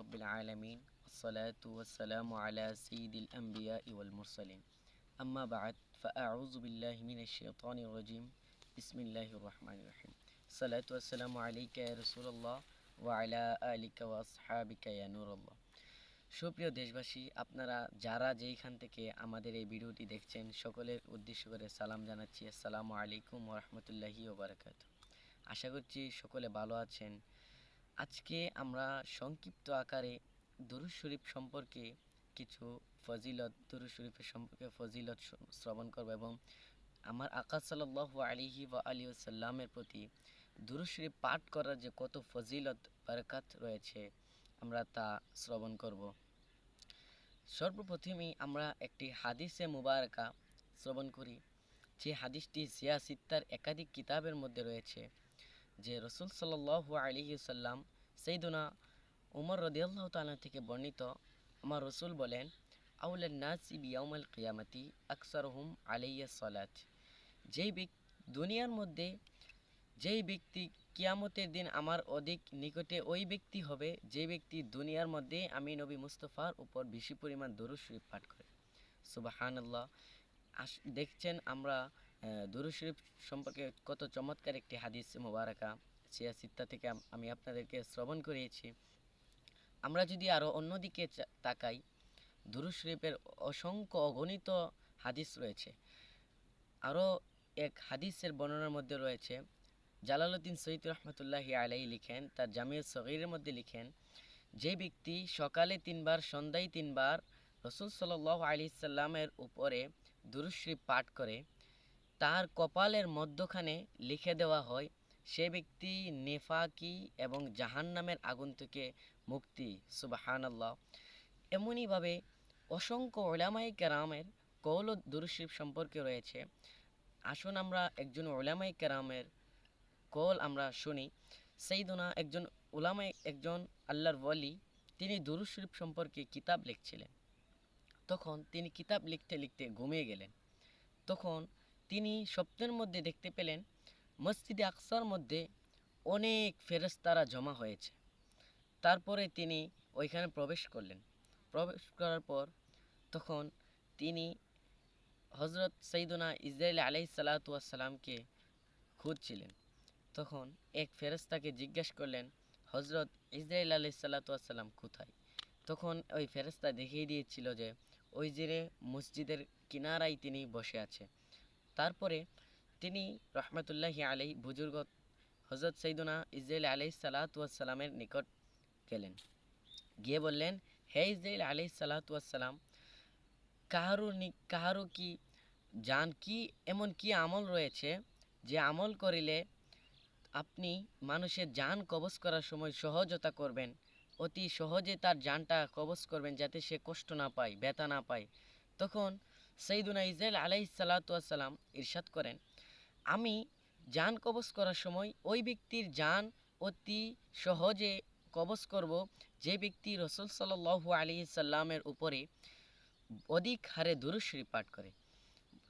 রব্বিল আলামিন ওয়াসসালাতু ওয়াসসালামু আলা সাইয়্যিদিল আম্বিয়া ওয়াল মুরসালিন আম্মা বা'দ ফাআউযু বিল্লাহি মিনাশ শাইতানির রাজিম বিসমিল্লাহির রহমানির রহিম সালাতু ওয়াসসালামু আলাইকা ইয়া রাসূলুল্লাহ ওয়া আলা আলিকা ওয়া আসহাবিকা ইয়া নূরুল্লাহ। সুপ্রিয় দেশবাসী, আপনারা যারা যেইখান থেকে আমাদের এই ভিডিওটি দেখছেন সকলের উদ্দেশ্য করে সালাম জানাচ্ছি। আসসালামু আলাইকুম ওয়া রাহমাতুল্লাহি ওয়া বারাকাতুহু। আশা করছি সকলে ভালো আছেন। আজকে আমরা সংক্ষিপ্ত আকারে দুরূদ শরীফ সম্পর্কে কিছু দুরূদ শরীফের সম্পর্কে ফজিলত শ্রবণ করব এবং আমার আকা সাল্লাল্লাহু আলাইহি ওয়া আলিহি ওয়াসাল্লামের প্রতি দুরূদ শরীফ পাঠ করার যে কত ফজিলত বারাকাত রয়েছে আমরা তা শ্রবণ করব। সর্বপ্রথমেই আমরা একটি হাদিসে মুবারাকা শ্রবণ করি, যে হাদিসটি সিয়াসিত্তার একাধিক কিতাবের মধ্যে রয়েছে, যে রসুল সাল্লাল্লাহু আলাইহি ওয়াসাল্লাম সাইয়্যিদুনা উমর রাদিয়াল্লাহু তাআলা থেকে বর্ণিত, আমার রসুল বলেন, আউলান নাসি বিয়াউমাল কিয়ামাতি আকসারুহুম আলাইয়া সালাত। দুনিয়ার মধ্যে যেই ব্যক্তি কিয়ামতের দিন আমার অধিক নিকটে ওই ব্যক্তি হবে যে ব্যক্তি দুনিয়ার মধ্যে আমি নবী মুস্তফার উপর বেশি পরিমাণ দরুদ শরীফ পাঠ করে। সুবহানাল্লাহ। দেখছেন আমরা দুরূদ শরীফ সম্পর্কে কত চমৎকার একটি হাদিস মুবারাকা সিয়াসিত্তা থেকে আমি আপনাদেরকে শ্রবণ করিয়েছি। আমরা যদি আরও অন্যদিকে তাকাই, দুরূদ শরীফের অসংখ্য অগণিত হাদিস রয়েছে। আরও এক হাদিসের বর্ণনার মধ্যে রয়েছে, জালালউদ্দিন সৈয়দ রহমতুল্লাহি আলাইহি লিখেন, তার জামিউস সগীরের মধ্যে লিখেন, যে ব্যক্তি সকালে 3 বার সন্ধ্যায় 3 বার রসুল সাল্লাল্লাহু আলাইহি সাল্লামের উপরে দুরূদ শরীফ পাঠ করে, তার কপালের মধ্যখানে লিখে দেওয়া হয় সে ব্যক্তি নেফাকি এবং জাহান্নামের আগুন থেকে মুক্তি। সুবহানাল্লাহ। এমনইভাবে অসংখ্য উলামায়ে কেরামের কওল ও দুরূদ শরীফ সম্পর্কে রয়েছে। আসুন আমরা একজন উলামায়ে কেরামের কওল আমরা শুনি। সাইয়্যিদুনা একজন আল্লাহর ওয়ালি, তিনি দুরূদ শরীফ সম্পর্কে কিতাব লিখছিলেন। তখন তিনি কিতাব লিখতে লিখতে ঘুমিয়ে গেলেন। তখন তিনি স্বপ্নের মধ্যে দেখতে পেলেন মসজিদে আকসার মধ্যে অনেক ফেরেশতারা জমা হয়েছে। তারপরে তিনি ওইখানে প্রবেশ করলেন। প্রবেশ করার পর তখন তিনি হযরত সাইয়্যিদুনা ইসরাঈল আলাইহিস সালাতু ওয়াস সালামকে খুঁজছিলেন। তখন এক ফেরেশতাকে জিজ্ঞেস করলেন, হযরত ইসরাঈল আলাইহিস সালাতু ওয়াস সালাম কোথায়? তখন ওই ফেরেশতা দেখিয়ে দিয়েছিল যে ওই যে মসজিদের কিনারায় তিনি বসে আছে। তারপরে তিনি রহমতুল্লাহি আলাইহি বুজুর্গ হযরত সাইয়্যিদুনা ইসরাঈল আলাইহিস সালাতু ওয়াস সালামের নিকট গেলেন। গিয়ে বললেন, হে ইসরাঈল আলাইহিস সালাতু ওয়াস সালাম, কাহারও কি এমন কি আমল রয়েছে যে আমল করিলে আপনি মানুষের জান কবজ করার সময় সহজতা করবেন, অতি সহজে তার জানটা কবজ করবেন যাতে সে কষ্ট না পায়, ব্যথা না পায়? তখন সাইয়্যিদুনা ইসরাঈল আলাইহিস সালাতু ওয়াস সালাম ইরশাদ করেন, আমি জান কবজ করার সময় ওই ব্যক্তির জান অতি সহজে কবজ করব যে ব্যক্তি রসুল সাল্লাল্লাহু আলাইহি সাল্লামের উপরে অধিক হারে দুরূদ শরীফ পাঠ করে।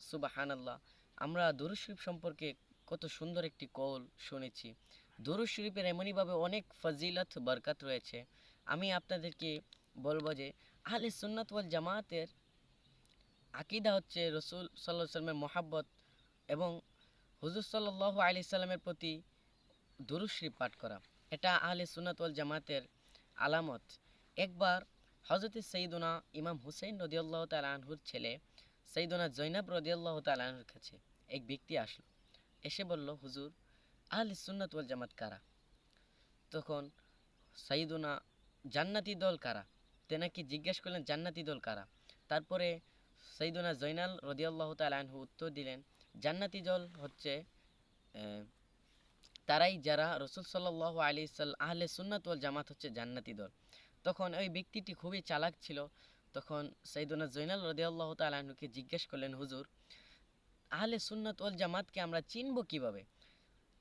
সুবহানাল্লাহ। আমরা দুরূদ শরীফ সম্পর্কে কত সুন্দর একটি কওল শুনেছি। দুরূদ শরীফের এমনইভাবে অনেক ফজিলত বরকত রয়েছে। আমি আপনাদেরকে বলবো যে আহলে সুন্নাত ওয়াল জামাতের আকীদা হচ্ছে রসুল সাল্লাল্লাহু আলাইহি ওয়াসাল্লামের মহব্বত এবং হুজুর সাল্লাল্লাহু আলাইহি সাল্লামের প্রতি দুরূদ শরীফ পাঠ করা। এটা আহলে সুন্নাত ওয়াল জামাতের আলামত। একবার হযরত সাইয়্যিদুনা ইমাম হুসাইন রাদিয়াল্লাহু তাআলা আনহুর ছেলে সাইয়্যিদুনা জয়নাব রাদিয়াল্লাহু তাআলা আনহুর কাছে এক ব্যক্তি আসলো। এসে বলল, হুজুর, আহলে সুন্নাত ওয়াল জামাত কারা? তখন সাইয়্যিদুনা জান্নাতি দল কারা? তেনাকে জিজ্ঞেস করলেন জান্নাতি দল কারা? তারপরে সাইয়্যিদুনা জয়নাল রাদিয়াল্লাহু তাআলা আনহু উত্তর দিলেন, জান্নাতি দল হচ্ছে তারাই যারা রসুল সাল্লাল্লাহু আলাইহি সাল্লাম, আহলে সুন্নাত ওয়াল জামাত হচ্ছে জান্নাতি দল। তখন ওই ব্যক্তিটি খুবই চালাক ছিল। তখন সাইয়্যিদুনা জয়নাল রাদিয়াল্লাহু তাআলা আনহুকে জিজ্ঞেস করলেন, হুজুর, আহলে সুন্নাত ওয়াল জামাতকে আমরা চিনব কিভাবে?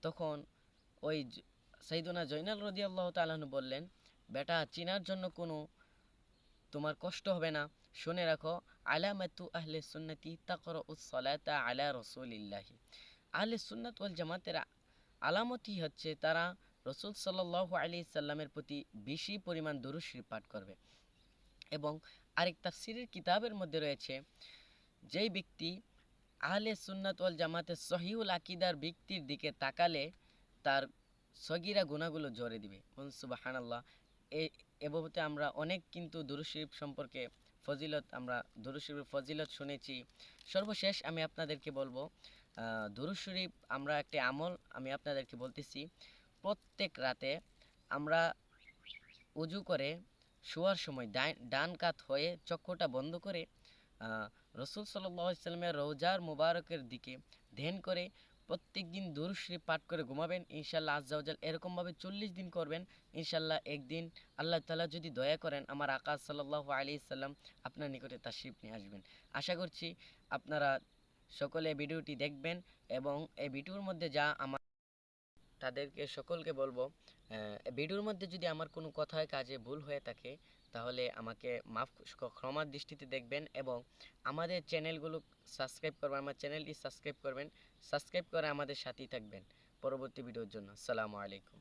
তখন ওই সাইয়্যিদুনা জয়নাল রাদিয়াল্লাহু তাআলা আনহু বললেন, বেটা, চিনার জন্য কোনো তোমার কষ্ট হবে না। শুনে রাখো, আলামাতু আহলে সুন্নতি তাকরাউস সালাতা আলা রাসূলিল্লাহি। আহলে সুন্নাত ওয়াল জামাতের আলামতই হচ্ছে তারা রসুল সাল্লাল্লাহু আলাইহি সাল্লামের প্রতি বেশি পরিমাণ দুরূদ শরীফ পাঠ করবে। এবং আরেক তাফসীরের কিতাবের মধ্যে রয়েছে, যেই ব্যক্তি আহলে সুন্নাত ওয়াল জামাতের সহিহুল আকীদার ব্যক্তির দিকে তাকালে তার সগীরা গুনাহগুলো ঝরে দিবে। বলুন সুবহানাল্লাহ। এভাবে আমরা অনেক কিন্তু দুরূদ শরীফ সম্পর্কে আমরা দুরূদ শরীফের ফজিলত শুনেছি। সর্বশেষ আমি আপনাদেরকে বলবো, দুরূদ শরীফ আমরা একটি আমল আমি আপনাদেরকে বলতেছি। প্রত্যেক রাতে আমরা উজু করে শোয়ার সময় ডান কাত হয়ে চক্ষুটা বন্ধ করে রসুল সাল্লাল্লাহু আলাইহি সাল্লামের রওজার মুবারকের দিকে ধ্যান করে প্রত্যেকদিন দুরূদ শরীফ পাঠ করে ঘুমাবেন ইনশাআল্লাহ আজ্জা ওয়াজাল। এরকমভাবে 40 দিন করবেন ইনশাআল্লাহ। একদিন আল্লাহ তাআলা যদি দয়া করেন আমার আকা সাল্লাল্লাহু আলাইহি সাল্লাম আপনার নিকটে তাশরিফ নিয়ে আসবেন। আশা করছি আপনারা সকলে ভিডিওটি দেখবেন এবং এই ভিডিওর মধ্যে যা আমার তাদেরকে সকলকে বলবো, ভিডিওর মধ্যে যদি আমার কোনো কথায় কাজে ভুল হয়ে থাকে তাহলে আমাকে ক্ষমার দৃষ্টিতে দেখবেন এবং আমাদের চ্যানেলগুলো সাবস্ক্রাইব করবেন, আমার চ্যানেলটি সাবস্ক্রাইব করবেন, সাবস্ক্রাইব করে আমাদের সাথেই থাকবেন পরবর্তী ভিডিওর জন্য। আসসালামু আলাইকুম।